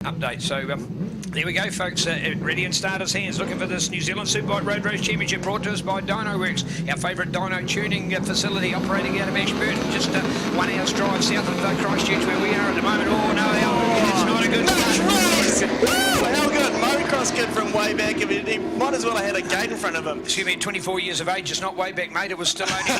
update. So there we go, folks. Ready and starters hands, looking for this New Zealand Superbike Road Race Championship, brought to us by Dyno Works, our favourite dyno tuning facility operating out of Ashburton, just 1 hour's drive south of Christchurch where we are at the moment. Oh no, it's not a good How good? Motocross kid from way back. He might as well have had a gate in front of him. Excuse me, 24 years of age. It's not way back, mate. It was still only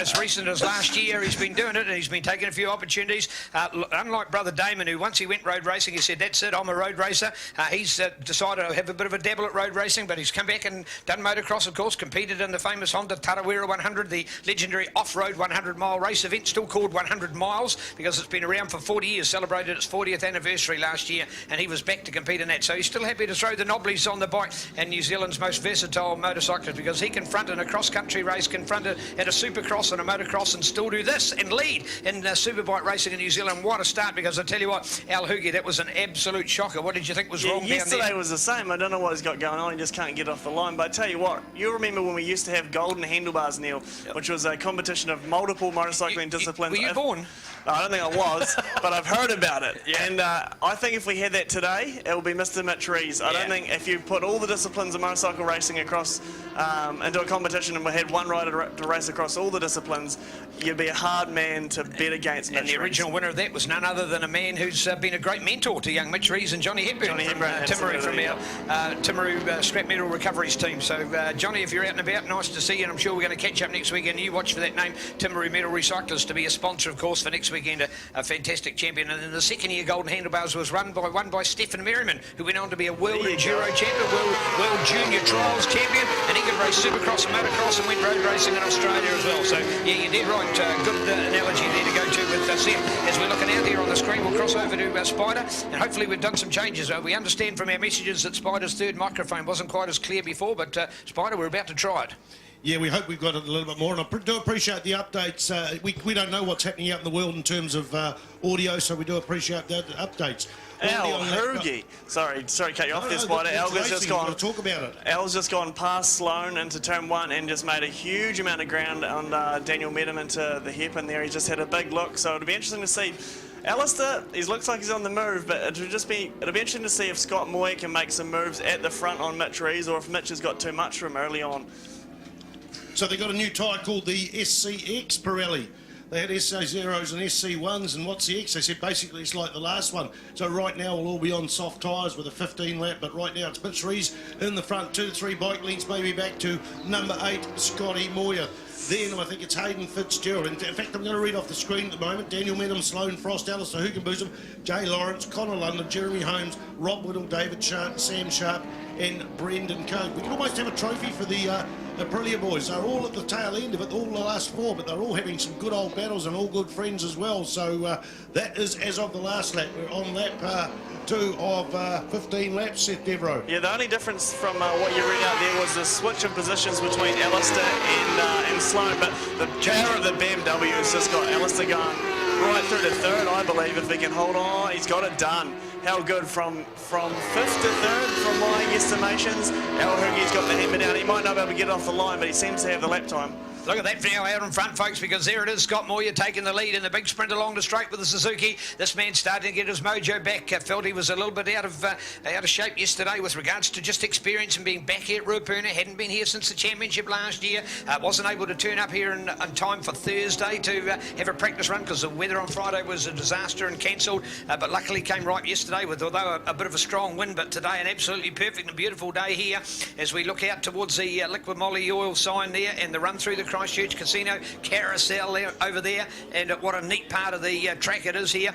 as recent as last year. He's been doing it, and he's been taking a few opportunities. Unlike brother Damon, who once he went road racing, he said, that's it, I'm a road racer. He's decided to have a bit of a dabble at road racing, but he's come back and done motocross, of course, competed in the famous Honda Tarawera 100, the legendary off-road 100-mile race event, still called 100 miles, because it's been around for 40 years, celebrated its 40th anniversary last year, and he was back to compete in that. So he's still happy to throw the knobblies on the bike, and New Zealand's most versatile motorcyclist, because he can front in a cross-country race, can front it at a supercross and a motocross, and still do this and lead in superbike racing in New Zealand. What a start, because I tell you what, Al Hoogie, that was an absolute shocker. What did you think was wrong down there? Yesterday was the same. I don't know what he's got going on. He just can't get off the line. But I tell you what, you remember when we used to have golden handlebars, Neil, which was a competition of multiple motorcycling disciplines. Were you born? No, I don't think I was, but I've heard about it. Yeah. And I think if we had that today, it will be Mr. Mitch Rees. I don't think if you put all the disciplines of motorcycle racing across into a competition and we had one rider to race across all the disciplines, you'd be a hard man to bet against Mitch And the original winner of that was none other than a man who's been a great mentor to young Mitch Rees and Johnny Hepburn. Timaru from our Timaru scrap metal recoveries team. So Johnny, if you're out and about, nice to see you, and I'm sure we're going to catch up next weekend. You watch for that name, Timaru Metal Recyclers, to be a sponsor, of course, for next weekend, a fantastic champion. And then the second year Golden Handlebars was won by Stephen Merriman, who went on to be a world enduro champion, world junior trials champion, and he could race supercross and motocross and went road racing in Australia as well. So yeah, you did right. Good analogy there to go to with Sam. As we're looking out there on the screen, we'll cross over to Spider, and hopefully we've done some changes. We understand from our messages that Spider's third microphone wasn't quite as clear before, but Spider, we're about to try it. Yeah, we hope we've got it a little bit more, and I do appreciate the updates. We don't know what's happening out in the world in terms of audio, so we do appreciate the updates. Al Hoogie. Sorry to cut you off there, Spider. Al's just gone. Talk about it. Al's just gone past Sloane into turn one and just made a huge amount of ground on Daniel met him into the hairpin there. He just had a big look, so it'll be interesting to see. Alistair, he looks like he's on the move, but it'll be interesting to see if Scott Moyer can make some moves at the front on Mitch Rees, or if Mitch has got too much for him early on. So they've got a new tyre called the SCX Pirelli. They had SC0s and SC1s, and what's the X? They said basically it's like the last one. So right now we'll all be on soft tyres with a 15 lap, but right now it's Mitch Rees in the front, 2 to 3 bike lengths, maybe back to number 8, Scotty Moyer. Then I think it's Hayden Fitzgerald. In fact, I'm going to read off the screen at the moment. Daniel Medham, Sloane Frost, Alistair Hoogenbosom, Jay Lawrence, Connor London, Jeremy Holmes, Rob Whittle, David Sharp, Sam Sharp, and Brendan Coe. We can almost have a trophy for the Aprilia boys. They're all at the tail end of it, all the last 4, but they're all having some good old battles and all good friends as well. So that is as of the last lap. We're on lap 2 of 15 laps, Seth Devereaux. Yeah, the only difference from what you read out there was the switch of positions between Alistair and Sloane, but the power of the BMW has just got Alistair going right through to third, I believe, if he can hold on. He's got it done. How good from 5th to 3rd from my estimations. Al Hoogie's got the hammer down. He might not be able to get off the line, but he seems to have the lap time. Look at that now out in front, folks, because there it is, Scott Moyer taking the lead in the big sprint along the straight with the Suzuki. This man starting to get his mojo back. Felt he was a little bit out of shape yesterday with regards to just experience and being back here at Ruapuna. Hadn't been here since the championship last year. Wasn't able to turn up here in time for Thursday to have a practice run because the weather on Friday was a disaster and cancelled. But luckily came right yesterday with, although a bit of a strong wind, but today an absolutely perfect and beautiful day here as we look out towards the liquid moly oil sign there and the run through the Christchurch Casino carousel there, over there, and what a neat part of the track it is here.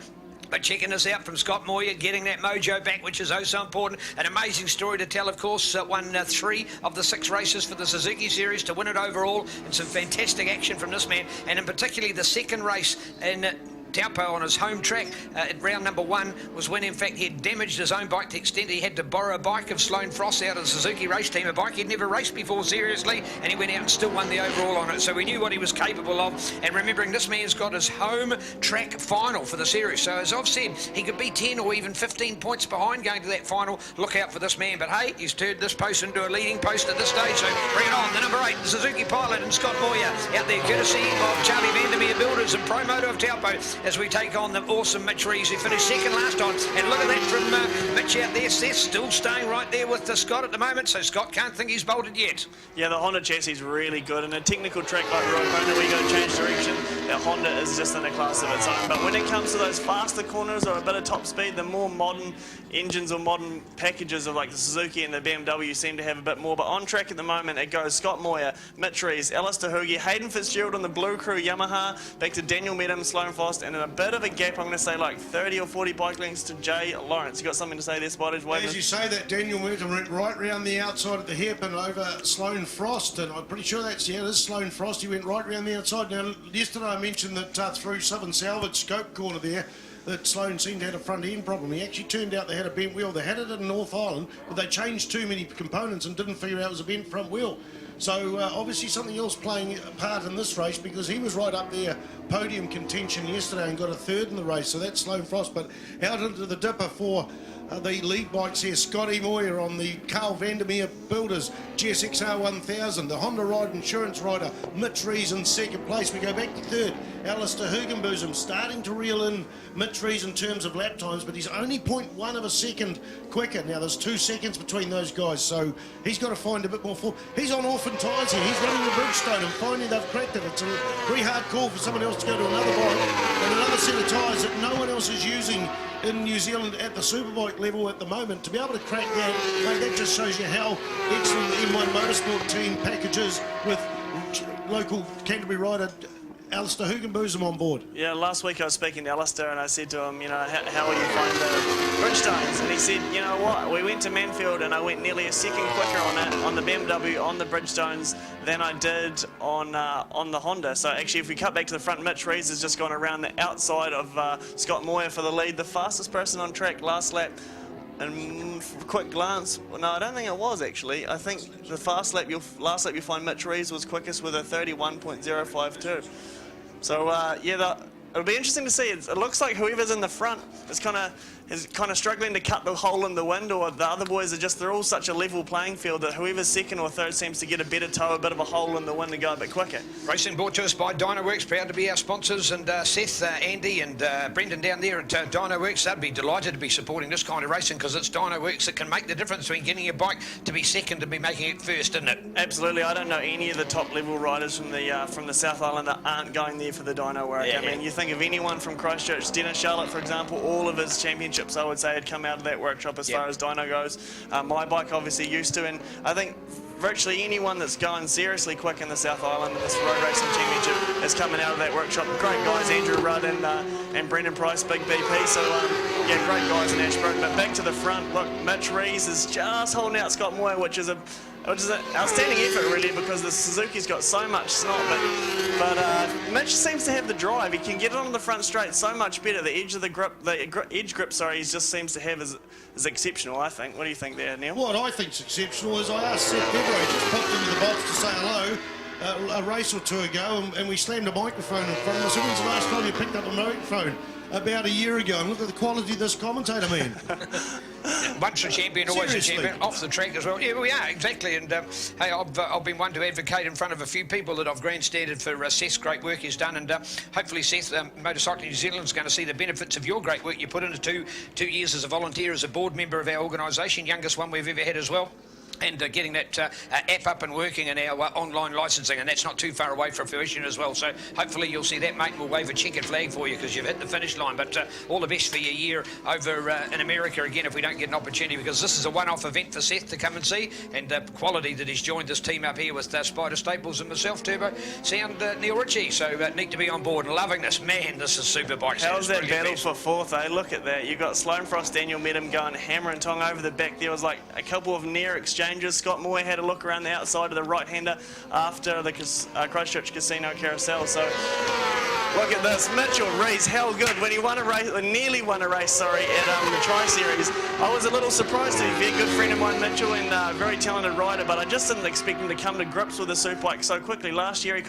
But checking this out from Scott Moyer, getting that mojo back, which is oh so important. An amazing story to tell, of course. Won 3 of the 6 races for the Suzuki Series to win it overall, and some fantastic action from this man, and in particularly the second race in Taupo on his home track at round number 1 was when in fact he had damaged his own bike to the extent he had to borrow a bike of Sloane Frost out of the Suzuki race team, a bike he'd never raced before seriously, and he went out and still won the overall on it. So we knew what he was capable of, and remembering this man's got his home track final for the series, so as I've said, he could be 10 or even 15 points behind going to that final. Look out for this man, but hey, he's turned this post into a leading post at this stage, so bring it on. The number 8, the Suzuki pilot, and Scott Moyer out there courtesy of Charlie Vandermeer Builders and Promoter of Taupo as we take on the awesome Mitch Rees, who finished second last time. And look at that from touch out there. Seth still staying right there with Scott at the moment, so Scott can't think he's bolted yet. Yeah, the Honda chassis is really good. In a technical track like Ruapuna, where you got to change direction, that Honda is just in a class of its own. But when it comes to those faster corners or a bit of top speed, the more modern engines or modern packages of like the Suzuki and the BMW seem to have a bit more. But on track at the moment, it goes Scott Moir, Mitch Rees, Alistair Hoogie, Hayden Fitzgerald on the Blue Crew Yamaha, back to Daniel Medham, Sloan Frost, and in a bit of a gap, I'm going to say like 30 or 40 bike lengths to Jay Lawrence. You got something to say there, Spottage? As you say that, Daniel Medham went right round the outside of the hairpin over Sloan Frost, and I'm pretty sure it is Sloan Frost. He went right round the outside. Now, yesterday I mentioned that through Southern Salvage Scope Corner there, that Sloan seemed to have a front end problem. He actually turned out they had a bent wheel. They had it in North Island, but they changed too many components and didn't figure out it was a bent front wheel. So obviously something else playing a part in this race, because he was right up there, podium contention yesterday, and got a third in the race. So that's Sloan Frost. But out into the dipper for the lead bikes here, Scotty Moyer on the Carl Vandermeer Builders GSXR1000, the Honda Ride Insurance rider, Mitch Rees in second place. We go back to third, Alistair Hugenbosom starting to reel in Mitch Rees in terms of lap times, but he's only 0.1 of a second quicker. Now there's 2 seconds between those guys, so he's got to find a bit more form. He's on orphan tyres here, he's running the Bridgestone, and finally they've cracked it. It's a very hard call for someone else to go to another bike and another set of tyres that no one else is using in New Zealand at the Superbike level at the moment. To be able to crack that, mate, that just shows you how excellent the M1 Motorsport team packages with local Canterbury rider Alistair Hugenbosom on board. Yeah, last week I was speaking to Alistair and I said to him, you know, how will you find the Bridgestones? And he said, you know what, we went to Manfield and I went nearly a second quicker on it, on the BMW, on the Bridgestones, than I did on the Honda. So actually, if we cut back to the front, Mitch Rees has just gone around the outside of Scott Moyer for the lead, the fastest person on track last lap. And for a quick glance, well, no, I don't think it was actually. I think the last lap you'll find Mitch Rees was quickest with a 31.052. So yeah, it'll be interesting to see. It looks like whoever's in the front is kind of struggling to cut the hole in the wind, or the other boys are just, they're all such a level playing field that whoever's second or third seems to get a better toe, a bit of a hole in the wind and go a bit quicker. Racing brought to us by Dynoworks, proud to be our sponsors, and Seth, Andy and Brendan down there at Dynoworks, they'd be delighted to be supporting this kind of racing, because it's Dynoworks that can make the difference between getting your bike to be second and be making it first, isn't it? Absolutely. I don't know any of the top level riders from the South Island that aren't going there for the dyno work. Yeah, I mean, you think of anyone from Christchurch, Dennis Charlotte, for example, all of his championships, I would say, had come out of that workshop as far as dyno goes. My bike obviously used to, and I think virtually anyone that's going seriously quick in the South Island in this road racing championship is coming out of that workshop. Great guys, Andrew Rudd and Brendan Price, big BP. So yeah, great guys in Ashburton. But back to the front, look, Mitch Rees is just holding out Scott Moyer, which is an outstanding effort really, because the Suzuki's got so much snot, but Mitch seems to have the drive. He can get it on the front straight so much better. The edge of the grip, he just seems to have is exceptional, I think. What do you think there, Neil? What I think's exceptional is I asked Seth Devereaux, he just popped into the box to say hello a race or two ago, and we slammed a microphone in front of us. When was the last time you picked up a microphone? About a year ago, and look at the quality of this commentator, man. Once a champion, always a champion. Off the track as well. Yeah, we are, exactly. And hey, I've been one to advocate in front of a few people that I've grandstanded for Seth's great work he's done, and hopefully Seth, Motorcycling New Zealand is going to see the benefits of your great work you put into two years as a volunteer, as a board member of our organisation, youngest one we've ever had as well. And getting that app up and working and our online licensing, and that's not too far away from fruition as well. So hopefully you'll see that, mate, and we'll wave a checkered flag for you because you've hit the finish line. But all the best for your year over in America again if we don't get an opportunity, because this is a one-off event for Seth to come and see, and quality that he's joined this team up here with Spider Staples and myself, Turbo Sound, Neil Ritchie. So neat to be on board and loving this. Man, this is Superbikes. How's that battle for fourth, eh? Look at that. You got Sloan Frost, Daniel Medham going hammer and tong over the back. There was like a couple of near exchanges. Scott Moyer had a look around the outside of the right-hander after the Christchurch Casino Carousel. So look at this, Mitchell Rees, how good when he won a race, or nearly won a race, sorry, at the Tri-Series. I was a little surprised to be a good friend of mine, Mitchell, and a very talented rider, but I just didn't expect him to come to grips with the Superbike so quickly. Last year he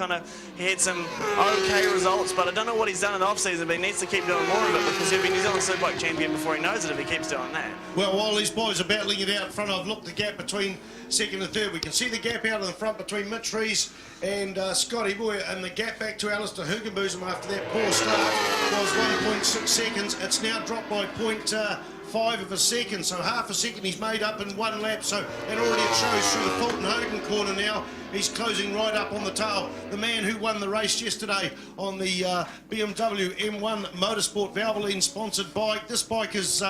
had some okay results, but I don't know what he's done in the off-season, but he needs to keep doing more of it, because he'll be New Zealand Superbike champion before he knows it if he keeps doing that. Well, while these boys are battling it out in front, I've looked the gap between second and third. We can see the gap out in the front between Mitch Rees and Scotty Moyer, and the gap back to Alistair Hugenbosom after that poor start was 1.6 seconds. It's now dropped by 0.5 5 of a second, so half a second he's made up in 1 lap. So and already it shows through the Fulton Hogan corner now. He's closing right up on the tail. The man who won the race yesterday on the BMW M1 Motorsport Valvoline sponsored bike. This bike is,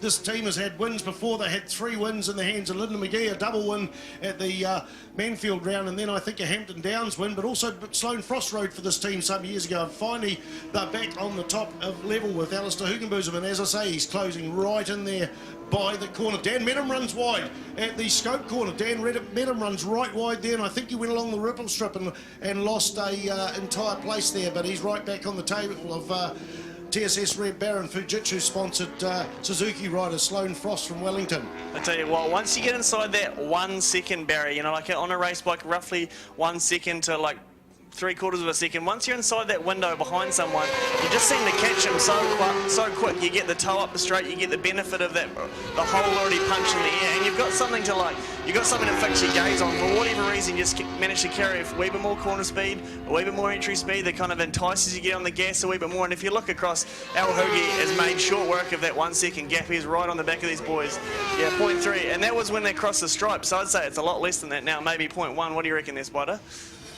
this team has had wins before. They had 3 wins in the hands of Lyndon McGee, a double win at the Manfield round, and then I think a Hampton Downs win, but also Sloane Frost rode for this team some years ago. And finally, they're back on the top of level with Alistair Hugenbosom, and as I say, he's closing right in there by the corner. Dan Medham runs wide at the Scope corner. Dan Medham runs right wide there, and I think he went along the ripple strip and lost a entire place there, but he's right back on the table of TSS Red Baron Fujitsu sponsored Suzuki rider Sloane Frost from Wellington. I tell you what, once you get inside that 1 second barrier, you know, like on a race bike, roughly 1 second to like 3/4 of a second. Once you're inside that window behind someone, you just seem to catch them so quick. You get the toe up the straight, you get the benefit of that, the hole already punched in the air, and you've got something to fix your gaze on. For whatever reason, you just manage to carry a wee bit more corner speed, a wee bit more entry speed that kind of entices you to get on the gas a wee bit more. And if you look across, Al Hoogie has made short work of that 1 second gap. He's right on the back of these boys. Yeah, 0.3, and that was when they crossed the stripe, so I'd say it's a lot less than that now, maybe 0.1. What do you reckon there, Spider?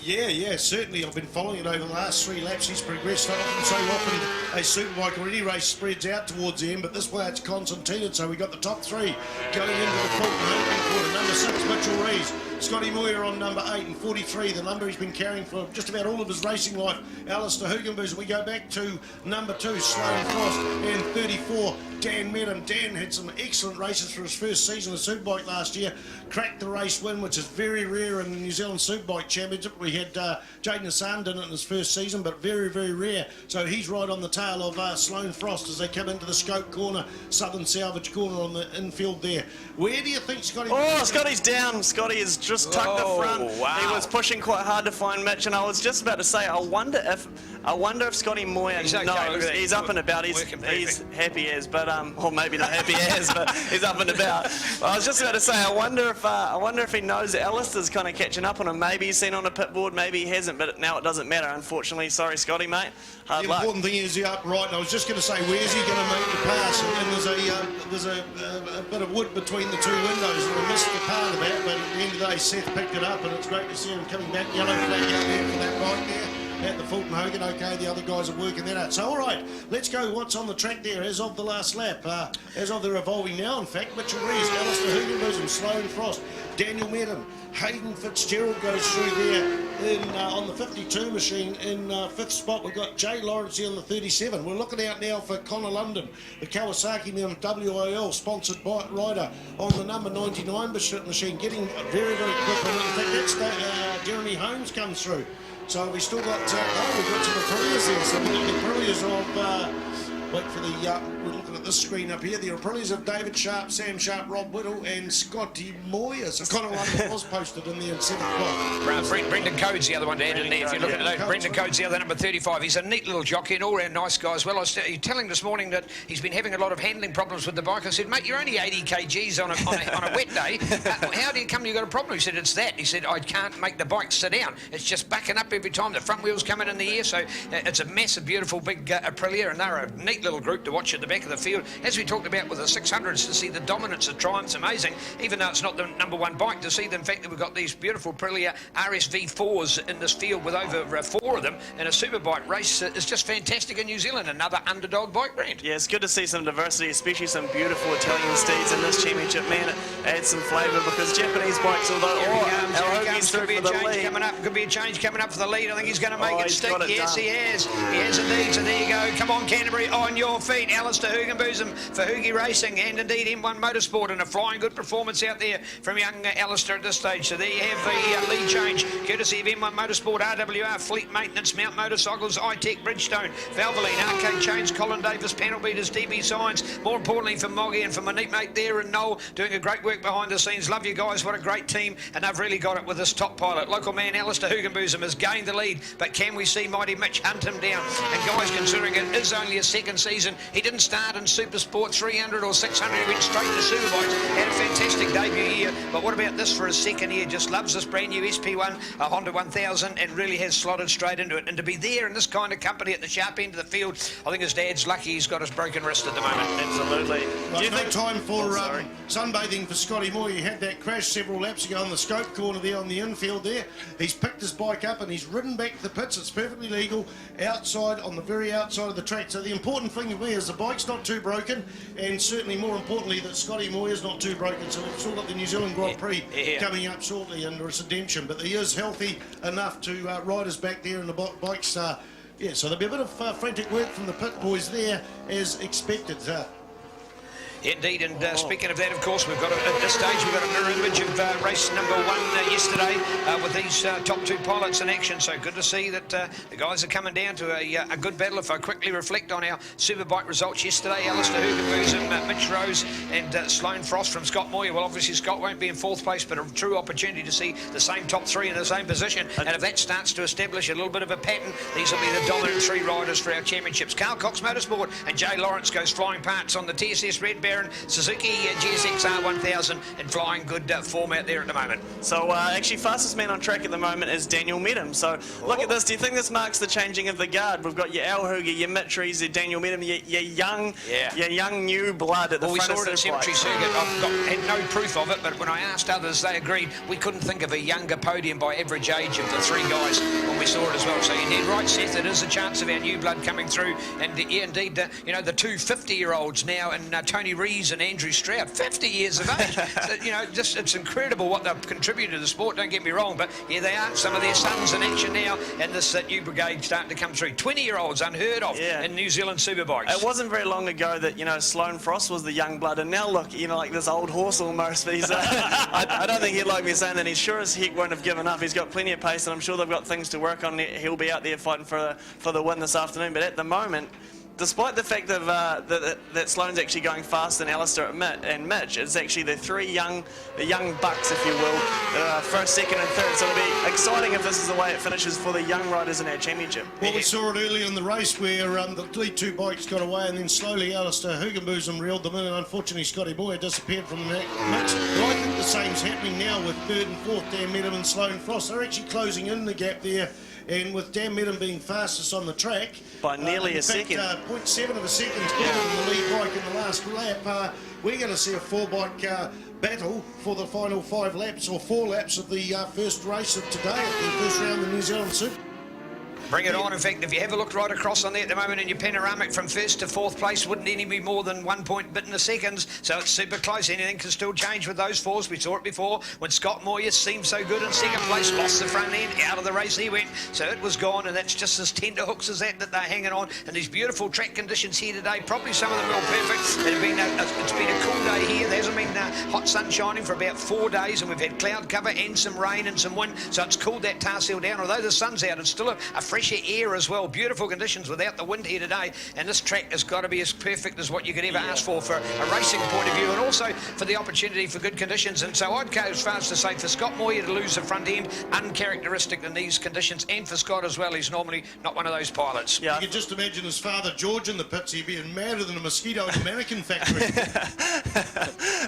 Yeah, certainly. I've been following it over the last 3 laps. He's progressed so often a Superbike or any race spreads out towards the end, but this way it's concentrated. So we got the top 3 going into the Fulton Hogan quarter. Number 6, Mitchell Rees. Scotty Moyer on number 8 and 43, the number he's been carrying for just about all of his racing life. Alistair Hugenbosom. We go back to number 2, Sloane Frost, and 34, Dan Medham. Dan had some excellent races for his first season of Superbike last year. Cracked the race win, which is very rare in the New Zealand Superbike Championship. We had Jaden Hassan did it in his first season, but very, very rare. So he's right on the tail of Sloane Frost as they come into the Scope corner, Southern Salvage corner on the infield there. Where do you think Scotty... Oh, Scotty's down. Scotty has just tucked the front. Wow. He was pushing quite hard to find Mitch, and I was just about to say, I wonder if Scotty Moyer... He's okay, he's up and about. He's happy as, but or maybe not happy as, but he's up and about. I was just about to say, I wonder if he knows that Alistair's kind of catching up on him. Maybe he's seen on a pit board, maybe he hasn't, but now it doesn't matter, unfortunately. Sorry, Scotty, mate. Hard luck. The important thing is he upright, and I was just going to say, where's he going to make the pass? And there's a bit of wood between the 2 windows, and we missed the part of that, but at the end of the day, Seth picked it up, and it's great to see him coming back. Yellow flag out there for that bike there at the Fulton Hogan. Okay, the other guys are working that out. So, all right, let's go what's on the track there as of the last lap. As of the revolving now, in fact, Mitchell Rees, Alistair Hugenbosom, Sloane Frost, Daniel Medham, Hayden Fitzgerald goes through there on the 52 machine. In 5th spot, we've got Jay Lawrence here on the 37. We're looking out now for Connor London, the Kawasaki WIL sponsored rider on the number 99 machine, getting very, very quick. And in fact, that's Jeremy Holmes comes through. So we've still got, we've got some Aprilias there. So we've got the Aprilias of, wait for the, we're looking at this screen up here, the Aprilias of David Sharp, Sam Sharp, Rob Whittle, and Scotty Moyer. So Connor London was posted in the 7th spot. Brendan Coates, the other one to add in there. If you look at those, Brendan Coates, the other number 35. He's a neat little jockey and all-round nice guy as well. I was telling this morning that he's been having a lot of handling problems with the bike. I said, mate, you're only 80 kgs on a wet day. How do you come? You got a problem? He said, it's that. He said, I can't make the bike sit down. It's just backing up every time the front wheels come in the air. So it's a massive, beautiful, big Aprilia, and they're a neat little group to watch at the back of the field. As we talked about with the 600s, to see the dominance of Triumph's amazing, even though it's not the number 1 bike, to see the fact that we've got these beautiful Aprilia RSV4s in this field with over 4 of them in a Superbike race is just fantastic in New Zealand, another underdog bike brand. Yeah, it's good to see some diversity, especially some beautiful Italian steeds in this championship, man. It adds some flavour because Japanese bikes, although could be a change coming up. Could be a change coming up for the lead. I think he's going to make it stick. Yes, he has. He has indeed. So there you go. Come on, Canterbury, on your feet. Alistair Hugenbosom for Hoogie Racing, and indeed M1 Motorsport, and a flying good performance out there from young Alistair at this stage. So there you have the lead change, courtesy of M1 Motorsport, RWR, Fleet Maintenance, Mount Motorcycles, iTech, Bridgestone, Valvoline, Arcade Chains, Colin Davis, Panel Beaters, DB Signs. More importantly for Moggy and for my neat mate there and Noel, doing a great work behind the scenes. Love you guys. What a great team, and they've really got it with this top pilot. Local man Alistair Hugenbosom has gained the lead, but can we see mighty Mitch hunt him down? And guys, considering it is only a second season. He didn't start in Super Sport 300 or 600. He went straight to Superbikes. Had a fantastic debut year. But what about this for his second year? Just loves this brand new SP1, a Honda 1000, and really has slotted straight into it. And to be there in this kind of company at the sharp end of the field, I think his dad's lucky he's got his broken wrist at the moment. Absolutely. Well, Do you no think time for sunbathing for Scotty Moore. He had that crash several laps ago on the scope corner there on the infield there. He's picked his bike up and he's ridden back to the pits. It's perfectly legal outside, on the very outside of the track. So the important thing to me is the bike's not too broken, and certainly more importantly that Scotty Moore is not too broken. So we've still got the New Zealand Grand Prix coming up shortly under its redemption. But he is healthy enough to ride us back there, and the bike's yeah, so there'll be a bit of frantic work from the pit boys there as expected. Indeed, and speaking of that, of course, we've got at this stage we've got a mirror image of race number 1 yesterday with these top 2 pilots in action. So good to see that the guys are coming down to a good battle. If I quickly reflect on our Superbike results yesterday, Alistair Hugenboom, Mitch Rose, and Sloane Frost from Scott Moyer. Well, obviously Scott won't be in 4th place, but a true opportunity to see the same top 3 in the same position. And if that starts to establish a little bit of a pattern, these will be the dominant 3 riders for our championships. Carl Cox Motorsport and Jay Lawrence goes flying parts on the TSS Red Baron, Suzuki GSX-R1000 in flying good form out there at the moment. So actually fastest man on track at the moment is Daniel Medham. So look at this. Do you think this marks the changing of the guard? We've got your Al Hoogie, your Mitch Rees, your Daniel Medham, your young new blood at the front of the we saw it at Cemetery Circuit. I've had no proof of it, but when I asked others, they agreed. We couldn't think of a younger podium by average age of the 3 guys when we saw it as well. So you're dead right, Seth. It is a chance of our new blood coming through. And yeah, indeed, you know, the 2 50-year-olds now, and Tony Rees and Andrew Stroud, 50 years of age. So, you know, just it's incredible what they've contributed to the sport, don't get me wrong, but here they are, some of their sons in action now, and this new brigade starting to come through. 20-year-olds unheard of in New Zealand Superbikes. It wasn't very long ago that, you know, Sloane Frost was the young blood, and now look, you know, like this old horse almost, but he's, I don't think he'd like me saying that he sure as heck won't have given up. He's got plenty of pace, and I'm sure they've got things to work on. He'll be out there fighting for the win this afternoon, but at the moment, despite the fact of, that Sloane's actually going faster than Alistair and Mitch, it's actually the young bucks, if you will, first, second and third. So it'll be exciting if this is the way it finishes for the young riders in our championship. Well, we saw it earlier in the race where the lead 2 bikes got away, and then slowly Alistair Hugenboom reeled them in, and unfortunately Scotty Moyer disappeared from the mix. But I think the same's happening now with 3rd and 4th, Dan Medham and Sloane Frost. They're actually closing in the gap there. And with Dan Medham being fastest on the track by nearly a second, 0.7 of a second better than the lead bike in the last lap, we're going to see a 4-bike battle for the final 5 laps or 4 laps of the first race of today, at the first round of the New Zealand Super. Bring it on. In fact, if you have a look right across on there at the moment in your panoramic, from 1st to 4th place wouldn't any be more than 1 point bit in the seconds, so it's super close. Anything can still change with those 4s. We saw it before when Scott Moyer seemed so good in 2nd place, lost the front end, out of the race he went, so it was gone, and that's just as tender hooks as that they're hanging on. And these beautiful track conditions here today, probably some of them are perfect. It's been a cool day here. There hasn't been hot sun shining for about 4 days, and we've had cloud cover and some rain and some wind, so it's cooled that tar seal down. Although the sun's out, it's still a fresher air as well. Beautiful conditions without the wind here today, and this track has got to be as perfect as what you could ever ask for a racing point of view, and also for the opportunity for good conditions. And so I'd go as far as to say for Scott Moyer to lose the front end, uncharacteristic in these conditions, and for Scott as well. He's normally not one of those pilots. Yeah. You can just imagine his father George in the pits. He'd be madder than a mosquito in a mannequin factory.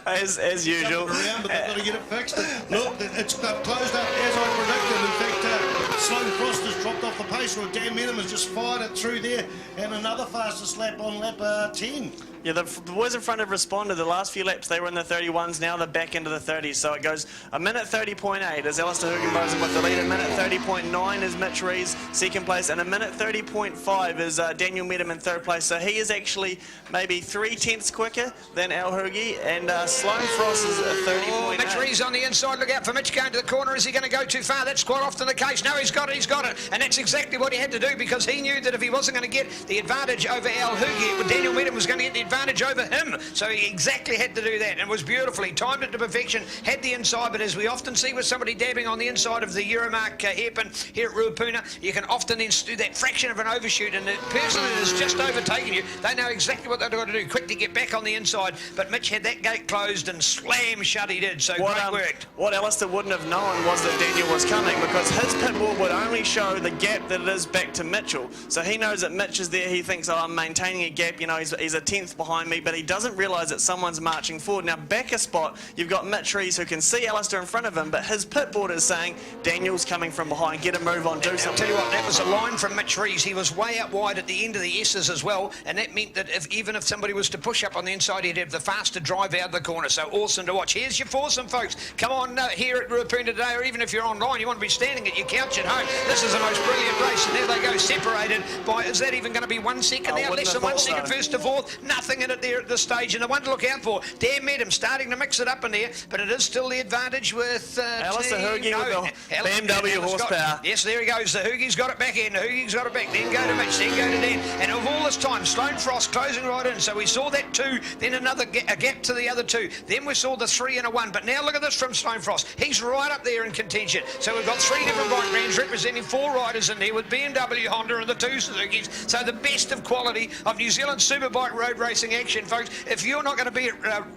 as usual. Around, but they've got to get it fixed. Look, it's closed up as I predicted. In fact, Sloane Frost has dropped off the pace, or Dan Medham has just fired it through there, and another fastest lap on lap 10. Yeah, the boys in front have responded. The last few laps they were in the 31s, now they're back into the 30s. So it goes a minute 30.8 is Alistair Hugenboom with the lead, a minute 30.9 is Mitch Rees, 2nd place, and a minute 30.5 is Daniel Medham in 3rd place. So he is actually maybe 3 tenths quicker than Al Hoogie, and Sloane Frost is at 30.8. Mitch Rees on the inside. Look out for Mitch going to the corner. Is he going to go too far? That's quite often the case. No, he's got it. And that's exactly what he had to do, because he knew that if he wasn't going to get the advantage over Al Hoogie, Daniel Medham was going to get the advantage over him. So he exactly had to do that, and it was beautiful. He timed it to perfection, had the inside, but as we often see with somebody dabbing on the inside of the Euromark hairpin here at Ruapuna, you can often then do that fraction of an overshoot, and the person that has just overtaken you, they know exactly what they've got to do, quickly get back on the inside. But Mitch had that gate closed and slam shut he did, so great work. What Alistair wouldn't have known was that Daniel was coming, because his pit wall would only show the gap that it is back to Mitchell. So he knows that Mitch is there. He thinks, oh, I'm maintaining a gap. You know, he's a 10th behind me, but he doesn't realise that someone's marching forward. Now, back a spot, you've got Mitch Rees who can see Alistair in front of him, but his pit board is saying, Daniel's coming from behind. Get a move on, do something. I'll tell you what, that was a line from Mitch Rees. He was way out wide at the end of the S's as well, and that meant that even if somebody was to push up on the inside, he'd have the faster drive out of the corner. So awesome to watch. Here's your foursome, folks. Come on here at Ruapuna today, or even if you're online, you want to be standing at your couch at home. This is the most brilliant race, and there they go, separated by, is that even going to be 1 second now? Less than 1 second first to fourth. Nothing in it there at this stage, and the one to look out for, Dan Medham starting to mix it up in there, but it is still the advantage with Alistair Hoogie with the BMW horsepower. Yes, there he goes. The Hoogie's got it back in. The Hoogie's got it back. Then go to Mitch, then go to Dan. And of all this time, Sloane Frost closing right in. So we saw that 2, then another a gap to the other 2. Then we saw the 3 and a 1. But now look at this from Sloane Frost. He's right up there in contention. So we've got 3 different bike brands representing 4 riders in there with BMW, Honda and the 2 Suzukis. So the best of quality of New Zealand Superbike road racing action, folks. If you're not going to be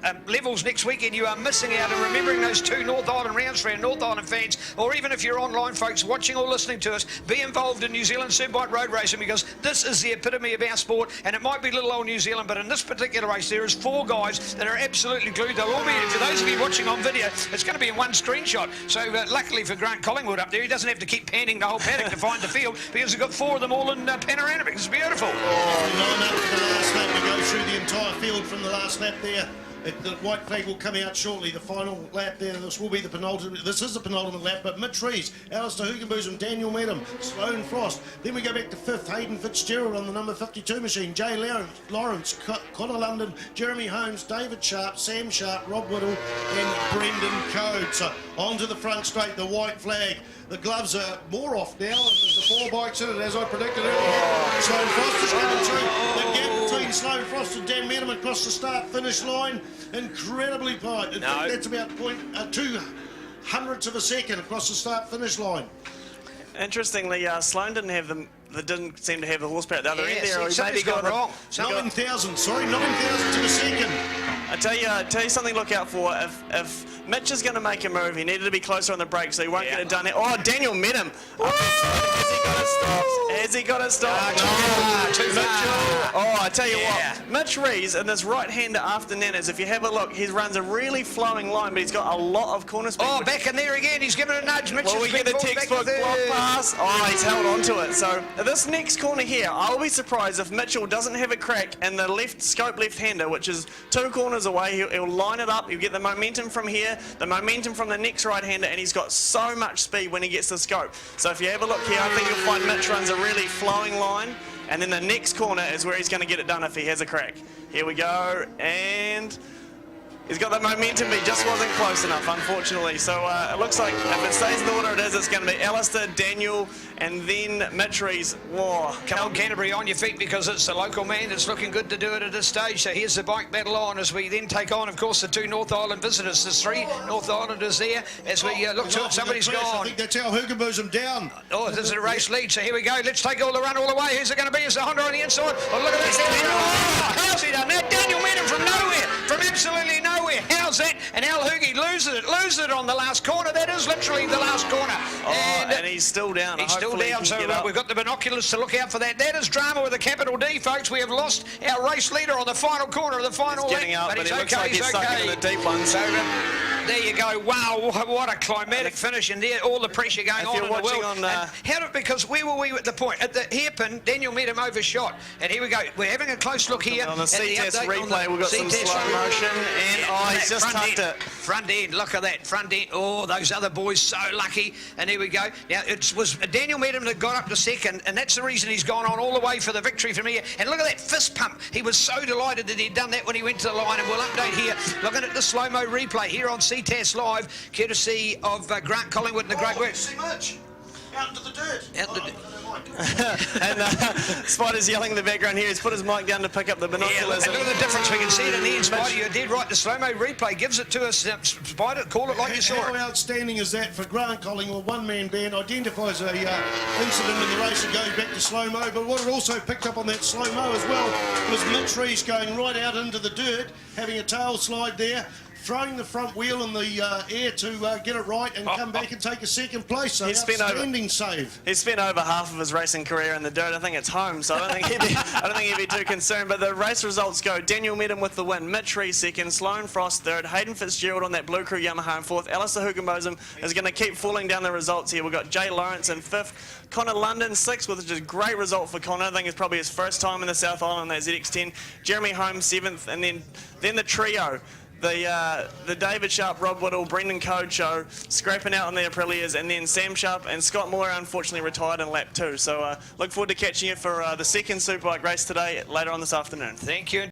at levels next weekend, you are missing out. And remembering those 2 North Island rounds for our North Island fans, or even if you're online, folks, watching or listening to us, be involved in New Zealand Superbike road racing, because this is the epitome of our sport. And it might be little old New Zealand, but in this particular race, there is 4 guys that are absolutely glued. They'll all be, for those of you watching on video, it's going to be in one screenshot. So luckily for Grant Collingwood up there, he doesn't have to keep panning the whole paddock to find the field, because we've got 4 of them all in panoramic. It's beautiful. Line up for the last lap to go through the entire field from the last lap there. The white flag will come out shortly. The final lap there, this will be the penultimate. This is the penultimate lap, but Mitch Rees, Alistair Hoogenboosum, Daniel Medham, Sloane Frost. Then we go back to 5th, Hayden Fitzgerald on the number 52 machine, Jay Lawrence, Connor London, Jeremy Holmes, David Sharp, Sam Sharp, Rob Whittle and Brendan Code. So on to the front straight, the white flag. The gloves are more off now, and there's the 4 bikes in it, as I predicted earlier. Sloane Frost is coming through. The gap between Sloane Frost and Dan Medham across the start-finish line, incredibly tight. No. That's about 2 hundredths of a second across the start-finish line. Interestingly, Sloane didn't seem to have the horsepower at the other end there. Something's gone wrong. 9,000, sorry, 9,000 to a second. I tell you something to look out for. If Mitch is going to make a move, he needed to be closer on the brake, so he won't get it done. Oh, Daniel Medham. Has he got it stopped? Too far. Oh, I tell you what, Mitch Rees in this right-hander after Nanas, if you have a look, he runs a really flowing line, but he's got a lot of corner speed. Oh, back in there again. He's given a nudge. Mitch Will we get the textbook block pass? Oh, he's held on to it. So this next corner here, I'll be surprised if Mitchell doesn't have a crack in the scope left-hander, which is 2 corners away. He'll line it up. He'll get the momentum from here, the momentum from the next right-hander, and he's got so much speed when he gets the scope. So if you have a look here, I think you'll find Mitch runs a really flowing line, and then the next corner is where he's going to get it done if he has a crack. Here we go, and he's got the momentum, but he just wasn't close enough, unfortunately. So it looks like if it stays in the order it is, it's going to be Alistair, Daniel, and then Mitch Rees. Whoa. Come on, Canterbury, on your feet, because it's the local man that's looking good to do it at this stage. So here's the bike battle on as we then take on, of course, the 2 North Island visitors. There's 3 North Islanders there as we look to it. Somebody's gone. I think that's how Hoogenboosum down. Oh, this is a race lead, so here we go. Let's take all the run all the way. Who's it going to be? Is the Honda on the inside? Oh, look at that. How's he done that? Daniel Medham from nowhere, from absolutely nowhere. How's that? And Al Hoogie loses it on the last corner. That is literally the last corner. Oh, and he's still down. He's still down, so we've got the binoculars to look out for that. That is drama with a capital D, folks. We have lost our race leader on the final corner of the final lap. Getting up, but he's he looks like he's stuck in the deep one. So there you go. Wow, what a climatic finish, and there all the pressure going on in the world. Because where were we at the point? At the hairpin, Daniel Medham overshot. And here we go. We're having a close look here. On the C-test replay, we've got some slow motion. And he's just tucked it. Front end, look at that. Front end. Oh, those other boys so lucky. And here we go. Now, it was Daniel Medham that got up to second, and that's the reason he's gone on all the way for the victory from here. And look at that fist pump. He was so delighted that he'd done that when he went to the line. And we'll update here, looking at the slow-mo replay here on CTAS Live, courtesy of Grant Collingwood and the great work. See much. Out into the dirt. And Spider's yelling in the background here. He's put his mic down to pick up the binoculars. Yeah, look at the difference. We can see it in the end, Spider. You're dead right. The slow-mo replay gives it to us. Spider, call it like you saw it. How outstanding is that for Grant Collingwood? One-man band identifies a incident in the race and goes back to slow-mo. But what it also picked up on that slow-mo as well was Mitch Rees going right out into the dirt, having a tail slide there. throwing the front wheel in the air to get it right and come back and take a second place. So outstanding save. He's spent over half of his racing career in the dirt. I think it's home, so I don't think he'd be too concerned. But the race results go: Daniel Medham with the win, Mitch Rees second, Sloane Frost third, Hayden Fitzgerald on that Blue Crew Yamaha in fourth. Alistair Hugenbotham is going to keep falling down the results here. We've got Jay Lawrence in fifth, Connor London sixth, which is a great result for Connor. I think it's probably his first time in the South Island on that ZX10. Jeremy Holmes seventh, and then the trio. The David Sharp, Rob Whittle, Brendan Code show, scraping out on the Aprilias, and then Sam Sharp and Scott Moore unfortunately retired in lap 2. So look forward to catching you for the second Superbike race today later on this afternoon. Thank you.